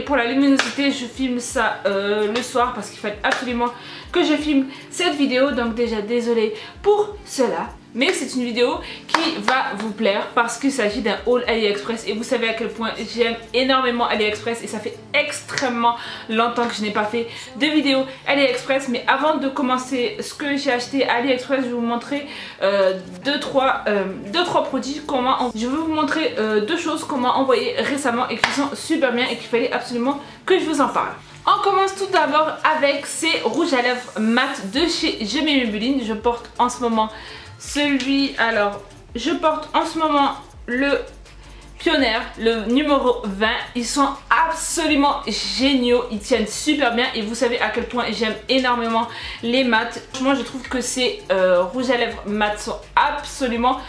pour la luminosité, je filme ça le soir parce qu'il fallait absolument que je filme cette vidéo. Donc déjà désolée pour cela. Mais c'est une vidéo qui va vous plaire parce qu'il s'agit d'un haul AliExpress. Et vous savez à quel point j'aime énormément AliExpress. Et ça fait extrêmement longtemps que je n'ai pas fait de vidéo AliExpress. Mais avant de commencer ce que j'ai acheté à AliExpress, je vais vous montrer deux, trois produits. Je vais vous montrer deux choses qu'on m'a envoyées récemment et qui sont super bien et qu'il fallait absolument que je vous en parle. On commence tout d'abord avec ces rouges à lèvres mat de chez J'aime Maybelline. Je porte en ce moment je porte en ce moment le Pionnier, le numéro 20. Ils sont absolument géniaux, ils tiennent super bien et vous savez à quel point j'aime énormément les mats. Franchement, je trouve que ces rouges à lèvres mat sont absolument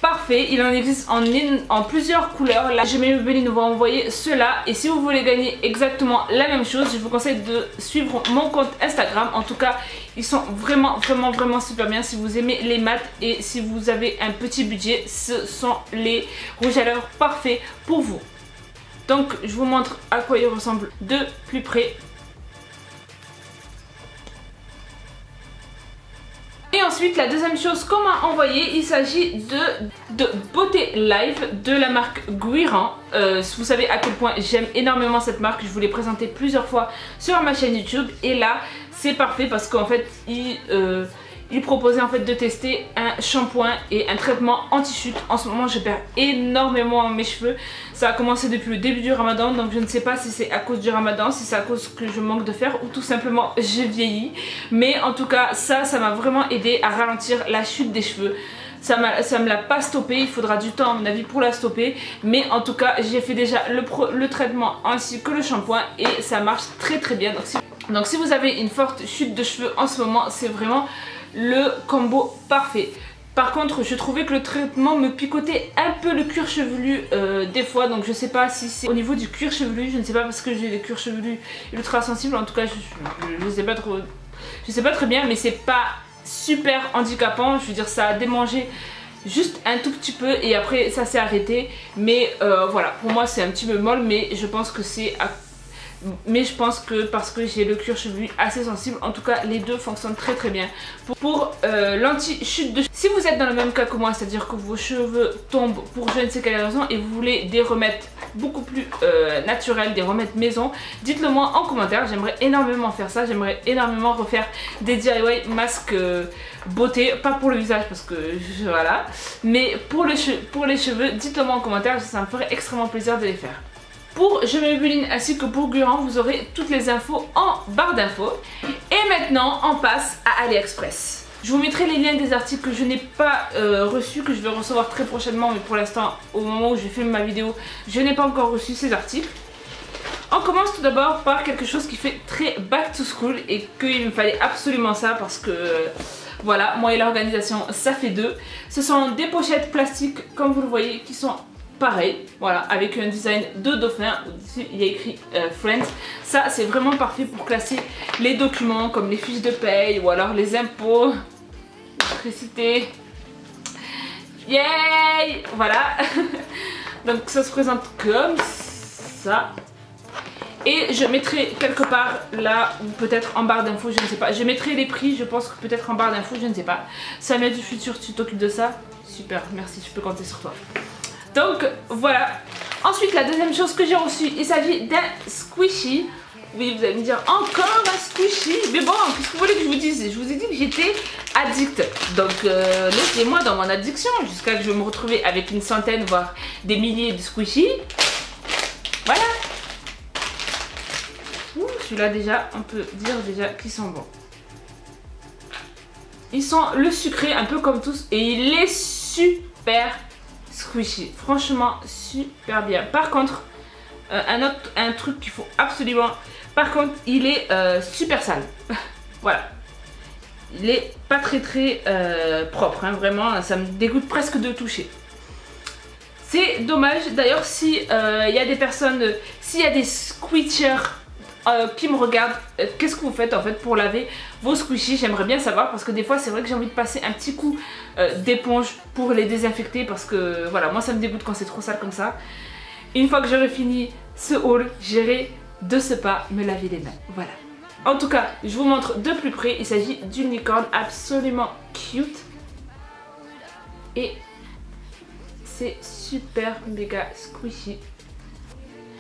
parfait. Il en existe en plusieurs couleurs. Là, J'aime Maybelline nous va envoyer cela. Et si vous voulez gagner exactement la même chose, je vous conseille de suivre mon compte Instagram. En tout cas, ils sont vraiment super bien. Si vous aimez les mats et si vous avez un petit budget, ce sont les rouges à lèvres parfaits pour vous. Donc, je vous montre à quoi ils ressemblent de plus près. Et ensuite, la deuxième chose qu'on m'a envoyé, il s'agit de Beauté Live de la marque Guiran. Vous savez à quel point j'aime énormément cette marque. Je vous l'ai présentée plusieurs fois sur ma chaîne YouTube. Et là, c'est parfait parce qu'en fait, il proposait en fait de tester un shampoing et un traitement anti-chute. En ce moment, je perds énormément mes cheveux. Ça a commencé depuis le début du ramadan, donc je ne sais pas si c'est à cause du ramadan, si c'est à cause que je manque de fer ou tout simplement j'ai vieilli. Mais en tout cas, ça m'a vraiment aidé à ralentir la chute des cheveux. Ça me l'a pas stoppé, il faudra du temps à mon avis pour la stopper. Mais en tout cas, j'ai fait déjà le traitement ainsi que le shampoing et ça marche très bien. Donc si vous avez une forte chute de cheveux en ce moment, c'est vraiment le combo parfait. Par contre, je trouvais que le traitement me picotait un peu le cuir chevelu des fois. Donc je sais pas si c'est au niveau du cuir chevelu, je ne sais pas parce que j'ai des cuirs chevelus ultra sensibles. En tout cas, je sais pas trop, je sais pas très bien, mais c'est pas super handicapant. Je veux dire, ça a démangé juste un tout petit peu et après ça s'est arrêté. Mais voilà, pour moi c'est un petit peu molle, mais je pense que c'est parce que j'ai le cuir chevelu assez sensible. En tout cas, les deux fonctionnent très bien pour l'anti-chute de cheveux. Si vous êtes dans le même cas que moi, c'est-à-dire que vos cheveux tombent pour je ne sais quelle raison et vous voulez des remèdes beaucoup plus naturels, des remèdes maison, dites-le moi en commentaire. J'aimerais énormément faire ça. J'aimerais énormément refaire des DIY masques beauté, pas pour le visage parce que voilà, mais pour les cheveux, dites-le moi en commentaire. Ça me ferait extrêmement plaisir de les faire. Pour J'aime Maybelline ainsi que pour Guiran, vous aurez toutes les infos en barre d'infos. Et maintenant, on passe à AliExpress. Je vous mettrai les liens des articles que je n'ai pas reçus, que je vais recevoir très prochainement. Mais pour l'instant, au moment où je filme ma vidéo, je n'ai pas encore reçu ces articles. On commence tout d'abord par quelque chose qui fait très back to school et qu'il me fallait absolument ça parce que voilà, moi et l'organisation, ça fait deux. Ce sont des pochettes plastiques, comme vous le voyez, qui sont pareil, voilà, avec un design de dauphin. Ici il y a écrit Friends. Ça c'est vraiment parfait pour classer les documents comme les fiches de paye ou alors les impôts, l'électricité. Yay! Voilà. Donc ça se présente comme ça. Et je mettrai quelque part là ou peut-être en barre d'infos, je ne sais pas. Je mettrai les prix, je pense que peut-être en barre d'infos, je ne sais pas. Samia du futur, tu t'occupes de ça? Super, merci, je peux compter sur toi. Donc voilà. Ensuite, la deuxième chose que j'ai reçue, il s'agit d'un squishy. Oui, vous allez me dire encore un squishy. Mais bon, qu'est-ce que vous voulez que je vous dise? Je vous ai dit que j'étais addict. Donc laissez-moi dans mon addiction jusqu'à que je me retrouve avec une centaine, voire des milliers de squishy. Voilà. Celui-là déjà, on peut dire déjà qu'ils sont bons. Ils sont le sucré, un peu comme tous. Et il est super squishy, franchement super bien. Par contre, un truc qu'il faut absolument, par contre il est super sale. Voilà, il est pas très propre, hein, vraiment ça me dégoûte presque de toucher. C'est dommage. D'ailleurs, si il y a des personnes, s'il y a des squishers qui me regardent, qu'est-ce que vous faites en fait pour laver vos squishies? J'aimerais bien savoir parce que des fois c'est vrai que j'ai envie de passer un petit coup d'éponge pour les désinfecter parce que voilà, moi ça me dégoûte quand c'est trop sale comme ça. Une fois que j'aurai fini ce haul, j'irai de ce pas me laver les mains. Voilà. En tout cas, je vous montre de plus près. Il s'agit d'une licorne absolument cute. Et c'est super méga squishy.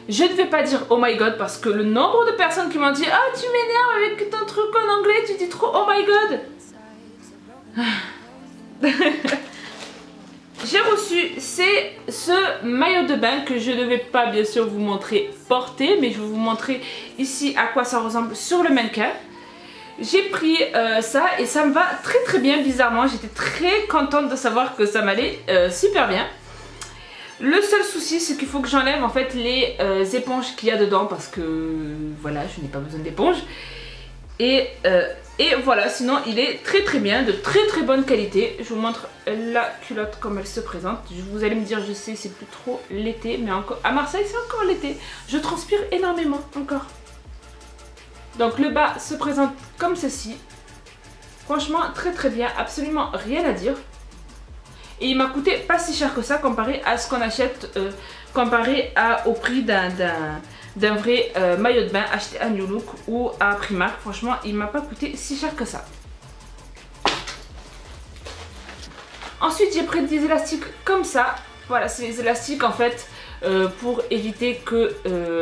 Je ne vais pas dire oh my god parce que le nombre de personnes qui m'ont dit ah tu m'énerves avec ton truc en anglais, tu dis trop oh my god. J'ai reçu ce maillot de bain que je ne vais pas bien sûr vous montrer porter, mais je vais vous montrer ici à quoi ça ressemble sur le mannequin. J'ai pris ça et ça me va très très bien bizarrement. J'étais très contente de savoir que ça m'allait super bien. Le seul souci c'est qu'il faut que j'enlève en fait les éponges qu'il y a dedans parce que voilà je n'ai pas besoin d'éponges. Et voilà, sinon il est très très bien, de très très bonne qualité. Je vous montre la culotte comme elle se présente. Vous allez me dire je sais c'est plus trop l'été, mais encore à Marseille c'est encore l'été. Je transpire énormément encore. Donc le bas se présente comme ceci. Franchement très très bien, absolument rien à dire. Et il m'a coûté pas si cher que ça comparé à ce qu'on achète, comparé au prix d'un vrai maillot de bain acheté à New Look ou à Primark. Franchement il m'a pas coûté si cher que ça. Ensuite j'ai pris des élastiques comme ça. Voilà, c'est les élastiques en fait pour éviter que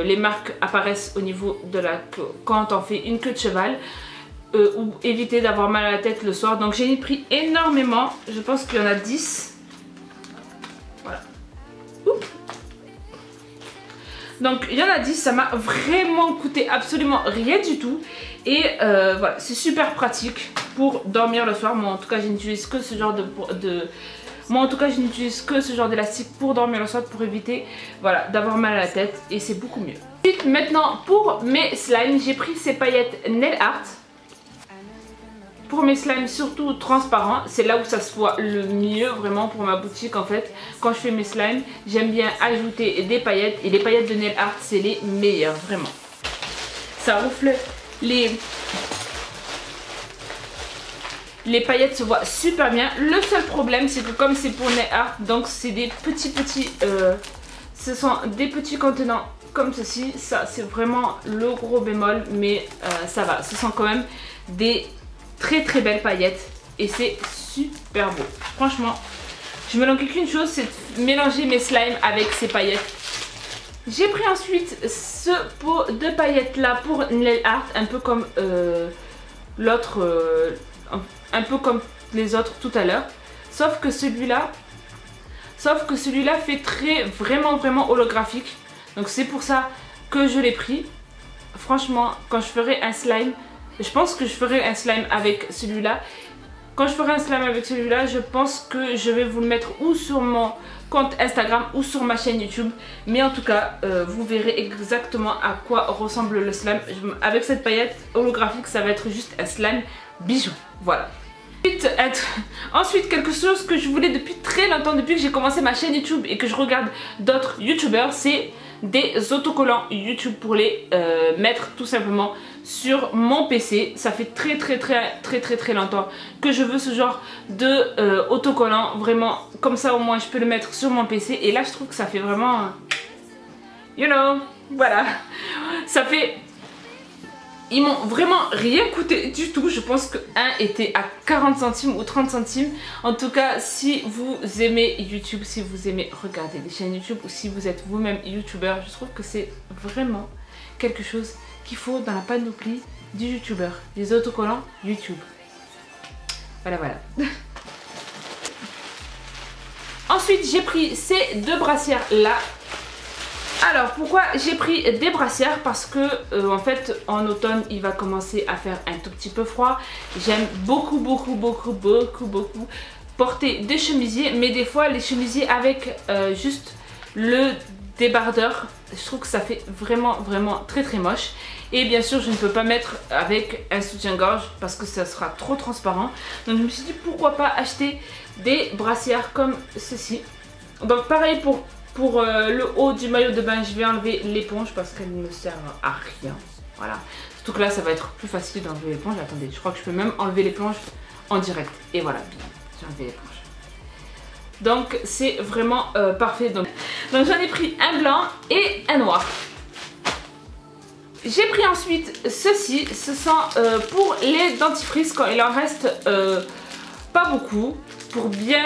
les marques apparaissent au niveau de la queue quand on fait une queue de cheval. Ou éviter d'avoir mal à la tête le soir. Donc j'ai pris énormément, je pense qu'il y en a 10. Voilà. Oups. Donc il y en a 10, ça m'a vraiment coûté absolument rien du tout. Et voilà, c'est super pratique pour dormir le soir. Moi en tout cas je n'utilise que ce genre d'élastique pour dormir le soir, pour éviter voilà, d'avoir mal à la tête, et c'est beaucoup mieux. Ensuite maintenant pour mes slimes, j'ai pris ces paillettes Nail Art. Pour mes slimes surtout transparents, c'est là où ça se voit le mieux vraiment pour ma boutique en fait. Quand je fais mes slimes, j'aime bien ajouter des paillettes, et les paillettes de Nail Art c'est les meilleures vraiment. Ça reflète les paillettes se voient super bien. Le seul problème c'est que comme c'est pour Nail Art, donc c'est des ce sont des petits contenants comme ceci. Ça c'est vraiment le gros bémol, mais ça va, ce sont quand même des très très belles paillettes et c'est super beau. Franchement, je me manque qu'une chose, c'est de mélanger mes slimes avec ces paillettes. J'ai pris ensuite ce pot de paillettes là pour Nail Art, un peu comme l'autre, un peu comme les autres tout à l'heure, sauf que celui-là fait vraiment holographique. Donc c'est pour ça que je l'ai pris. Franchement, quand je ferai un slime, je pense que je ferai un slime avec celui-là. Quand je ferai un slime avec celui-là, je pense que je vais vous le mettre ou sur mon compte Instagram ou sur ma chaîne YouTube. Mais en tout cas, vous verrez exactement à quoi ressemble le slime. Avec cette paillette holographique, ça va être juste un slime bijou. Voilà. Ensuite, quelque chose que je voulais depuis très longtemps, depuis que j'ai commencé ma chaîne YouTube et que je regarde d'autres youtubeurs, c'est des autocollants YouTube pour les mettre tout simplement sur mon PC. Ça fait très longtemps que je veux ce genre de autocollant, vraiment comme ça au moins je peux le mettre sur mon PC, et là je trouve que ça fait vraiment you know, voilà, ça fait, ils m'ont vraiment rien coûté du tout. Je pense que un était à 40 centimes ou 30 centimes. En tout cas, si vous aimez YouTube, si vous aimez regarder des chaînes YouTube, ou si vous êtes vous-même youtubeur, je trouve que c'est vraiment quelque chose qu'il faut dans la panoplie du youtubeur, des autocollants YouTube. Voilà. Ensuite, j'ai pris ces deux brassières là. Alors pourquoi j'ai pris des brassières? Parce que en fait en automne il va commencer à faire un tout petit peu froid. J'aime beaucoup porter des chemisiers, mais des fois les chemisiers avec juste le débardeur, je trouve que ça fait vraiment très moche. Et bien sûr je ne peux pas mettre avec un soutien-gorge parce que ça sera trop transparent. Donc je me suis dit pourquoi pas acheter des brassières comme ceci. Donc pareil pour le haut du maillot de bain, je vais enlever l'éponge parce qu'elle ne me sert à rien. Voilà. Surtout que là, ça va être plus facile d'enlever l'éponge. Attendez, je crois que je peux même enlever l'éponge en direct. Et voilà, j'ai enlevé l'éponge. Donc, c'est vraiment parfait. Donc j'en ai pris un blanc et un noir. J'ai pris ensuite ceci, ce sont pour les dentifrices quand il en reste pas beaucoup, pour bien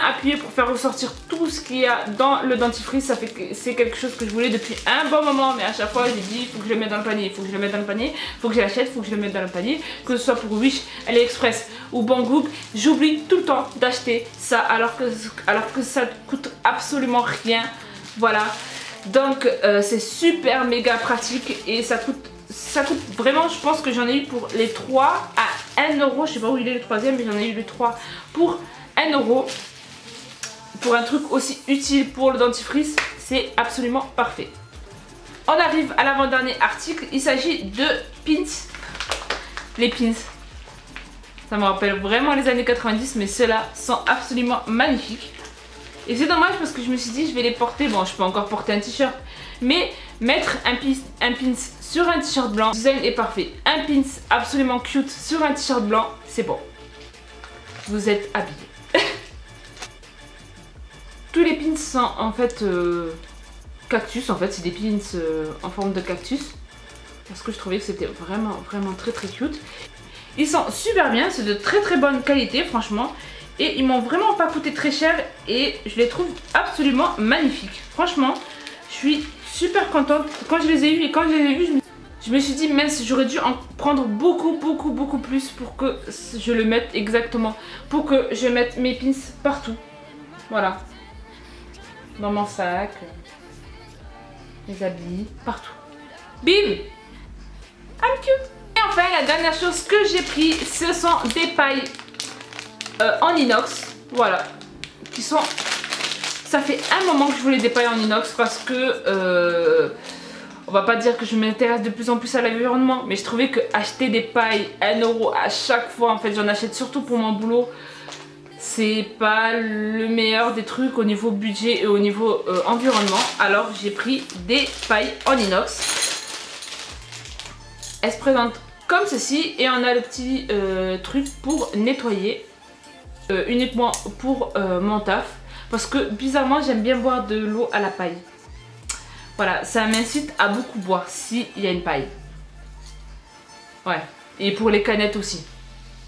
appuyer, pour faire ressortir tout ce qu'il y a dans le dentifrice. Ça fait que c'est quelque chose que je voulais depuis un bon moment, mais à chaque fois j'ai dit il faut que je le mette dans le panier, il faut que je le mette dans le panier, il faut que je l'achète, il faut que je le mette dans le panier, que ce soit pour Wish, AliExpress ou Banggood. J'oublie tout le temps d'acheter ça alors que ça coûte absolument rien. Voilà, donc c'est super méga pratique et ça coûte vraiment, je pense que j'en ai eu pour les 3 à 1 euro. Je sais pas où il est le troisième, mais j'en ai eu les 3 pour 1 euro. Pour un truc aussi utile pour le dentifrice, c'est absolument parfait. On arrive à l'avant-dernier article, il s'agit de pins. Les pins, ça me rappelle vraiment les années 90, mais ceux-là sont absolument magnifiques. Et c'est dommage parce que je me suis dit je vais les porter, bon je peux encore porter un t-shirt, mais mettre un pins sur un t-shirt blanc, le design est parfait. Un pins absolument cute sur un t-shirt blanc, c'est bon. Vous êtes habillés. Tous les pins sont en fait cactus, en fait c'est des pins en forme de cactus. Parce que je trouvais que c'était vraiment très cute. Ils sont super bien, c'est de très bonne qualité franchement. Et ils m'ont vraiment pas coûté très cher et je les trouve absolument magnifiques. Franchement, je suis super contente. Quand je les ai eus et quand je les ai vus, je me suis dit mince, j'aurais dû en prendre beaucoup plus pour que je le mette exactement. Pour que je mette mes pins partout. Voilà. Dans mon sac, mes habits, partout. Bim! I'm cute! Et enfin, la dernière chose que j'ai pris, ce sont des pailles en inox, voilà, qui sont, ça fait un moment que je voulais des pailles en inox parce que on va pas dire que je m'intéresse de plus en plus à l'environnement, mais je trouvais que acheter des pailles 1 euro à chaque fois, en fait j'en achète surtout pour mon boulot, c'est pas le meilleur des trucs au niveau budget et au niveau environnement. Alors j'ai pris des pailles en inox. Elles se présentent comme ceci et on a le petit truc pour nettoyer. Uniquement pour mon taf parce que bizarrement j'aime bien boire de l'eau à la paille. Voilà, ça m'incite à beaucoup boire s'il y a une paille. Ouais, et pour les canettes aussi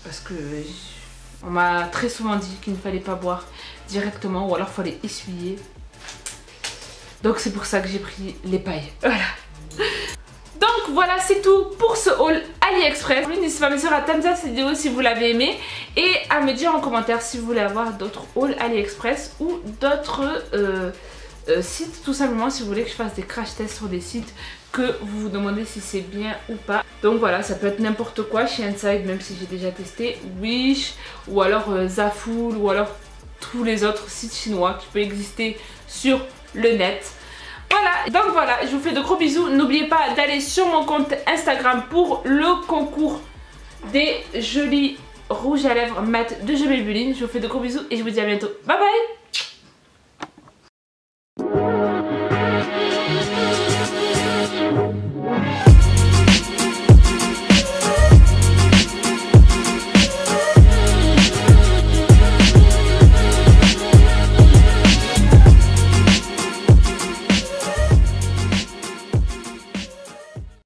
parce que on m'a très souvent dit qu'il ne fallait pas boire directement ou alors il fallait essuyer. Donc c'est pour ça que j'ai pris les pailles. Voilà. Donc voilà, c'est tout pour ce haul AliExpress. N'hésitez pas à me dire à thumbs up cette vidéo si vous l'avez aimé et à me dire en commentaire si vous voulez avoir d'autres hauls AliExpress ou d'autres sites, tout simplement si vous voulez que je fasse des crash tests sur des sites que vous vous demandez si c'est bien ou pas. Donc voilà, ça peut être n'importe quoi chez Inside, même si j'ai déjà testé, Wish ou alors Zaful ou alors tous les autres sites chinois qui peuvent exister sur le net. Voilà, donc voilà, je vous fais de gros bisous. N'oubliez pas d'aller sur mon compte Instagram pour le concours des jolis rouges à lèvres mat de Je Maybelline. Je vous fais de gros bisous et je vous dis à bientôt. Bye bye.